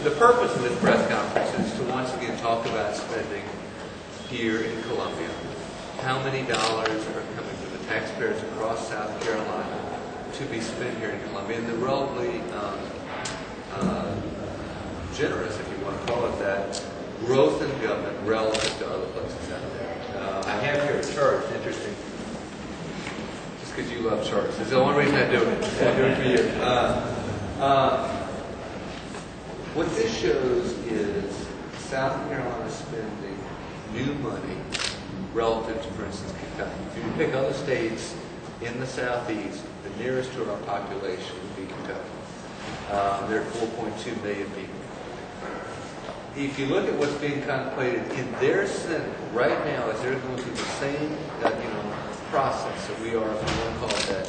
the purpose of this press conference is to once again talk about spending here in Columbia. How many dollars are coming to the taxpayers across South Carolina to be spent here in Columbia? And they're relatively generous, if you want to call it that, growth in government relative to other places out there. I have here a chart. It's interesting. Just because you love charts. It's the only reason I do it. I do it for you. What this shows is South Carolina spending new money relative to, for instance, Kentucky. If you pick other states in the southeast, the nearest to our population would be Kentucky. There are 4.2 million people. If you look at what's being contemplated in their Senate right now, as they're going through the same process that we are, if you want to call it that,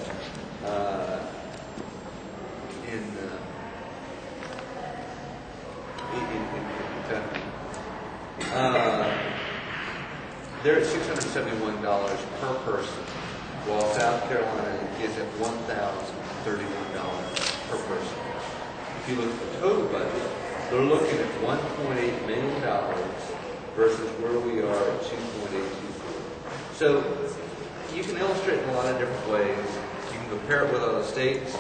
in Kentucky. They're at $671 per person, while South Carolina is at $1,031 per person. If you look at the total budget, they're looking at $1.8 million versus where we are at $2.824. So you can illustrate in a lot of different ways. You can compare it with other states,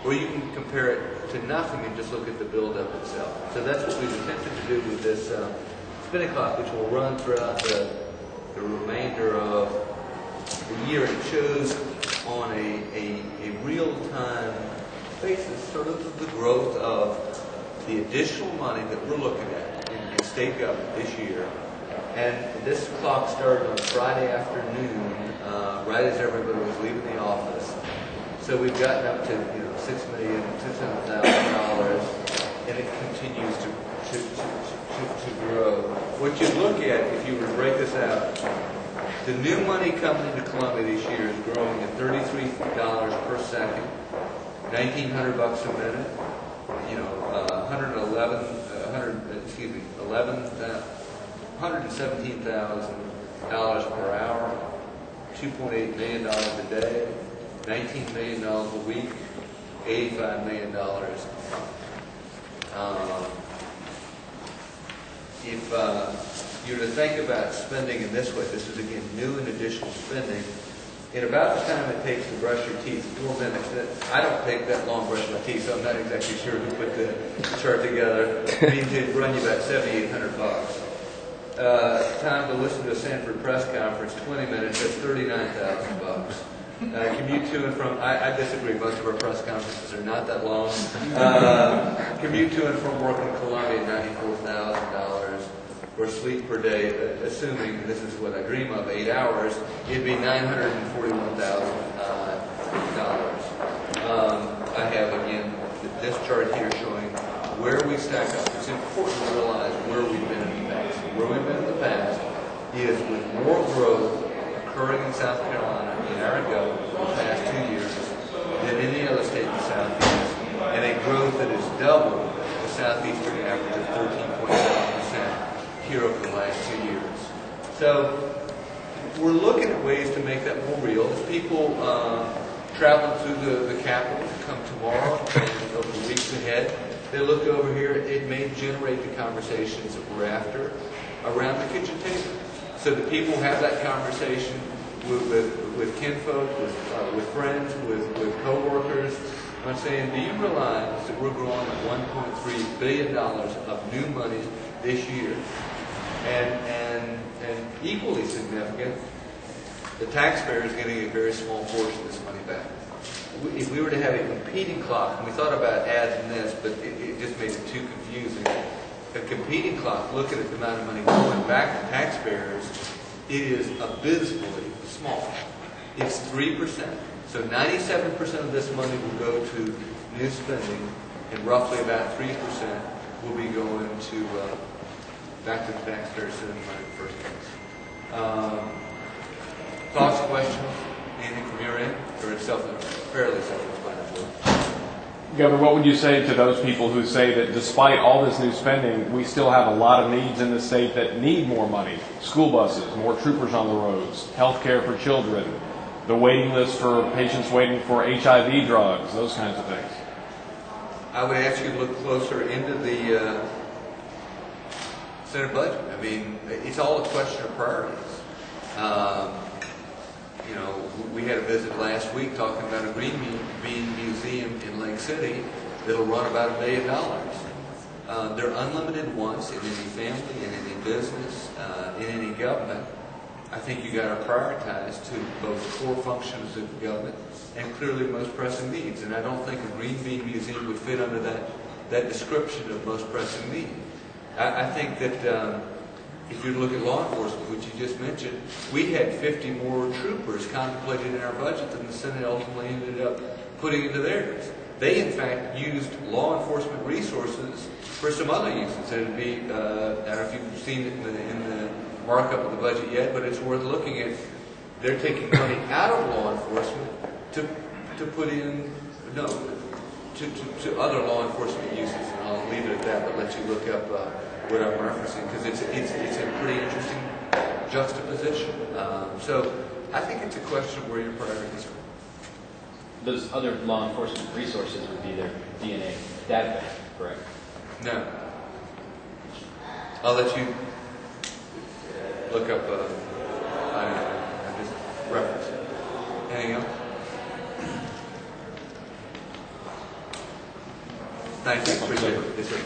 or you can compare it to nothing and just look at the buildup itself. So that's what we've attempted to do with this spending clock, which will run throughout the remainder of the year. It shows on a real-time basis sort of the growth of the additional money that we're looking at in state government this year. And this clock started on Friday afternoon, right as everybody was leaving the office. So we've gotten up to $6,600,000, and it continues to grow. What you look at, if you were to break this out, the new money coming into Columbia this year is growing at $33 per second, $1,900 a minute. $117,000 per hour, $2.8 million a day, $19 million a week, $85 million. If you were to think about spending in this way, this is again new and additional spending. In about the time it takes to brush your teeth, 4 minutes. I don't take that long brushing my teeth, so I'm not exactly sure who put the chart together. It means it'd run you about $7,800. Time to listen to a Sanford press conference, 20 minutes. That's $39,000. Commute to and from. I disagree. Most of our press conferences are not that long. Commute to and from work in Columbia, $94,000. Or sleep per day, assuming this is what I dream of, 8 hours, it'd be $941,000. I have, again, this chart here showing where we stack up. It's important to realize where we've been in the past. Where we've been in the past is with more growth occurring in South Carolina in our government for the past 2 years than any other state in the Southeast, and a growth that is double the Southeastern average of 13.7%. Here over the last 2 years. So we're looking at ways to make that more real. As people travel through the Capitol to come tomorrow and over the weeks ahead, they look over here, it may generate the conversations that we're after around the kitchen table. So that people have that conversation with kinfolk, with friends, with co-workers. I'm saying, do you realize that we're growing at $1.3 billion of new money this year? And equally significant, the taxpayer is getting a very small portion of this money back. If we were to have a competing clock, and we thought about adding this, but it just made it too confusing. A competing clock, looking at the amount of money going back to taxpayers, it is abysmally small. It's 3%. So 97% of this money will go to new spending, and roughly about 3% will be going to back to the taxpayers sending money in the first place. Thoughts, questions? Anything from your end? Or it's fairly self-explanatory? Governor, what would you say to those people who say that despite all this new spending, we still have a lot of needs in the state that need more money? School buses, more troopers on the roads, health care for children, the waiting list for patients waiting for HIV drugs, those kinds of things. I would ask you to look closer into the Senate budget. I mean, it's all a question of priorities. You know, we had a visit last week talking about a green bean museum in Lake City that'll run about $1 million. They're unlimited wants in any family, in any business, in any government. I think you got to prioritize to both core functions of government and clearly most pressing needs. And I don't think a green bean museum would fit under that description of most pressing need. I think that if you look at law enforcement, which you just mentioned, we had 50 more troopers contemplated in our budget than the Senate ultimately ended up putting into theirs. They, in fact, used law enforcement resources for some other uses. It'd be, I don't know if you've seen it in the markup of the budget yet, but it's worth looking at. They're taking money out of law enforcement to put in, to other law enforcement uses. And I'll leave it at that, but let you look up what I'm referencing, because it's a pretty interesting juxtaposition. So I think it's a question of where your priorities are. Those other law enforcement resources would be their DNA database, correct? No. I'll let you look up, I just reference it. Anything else? Thank you. Appreciate it. Yes, sir.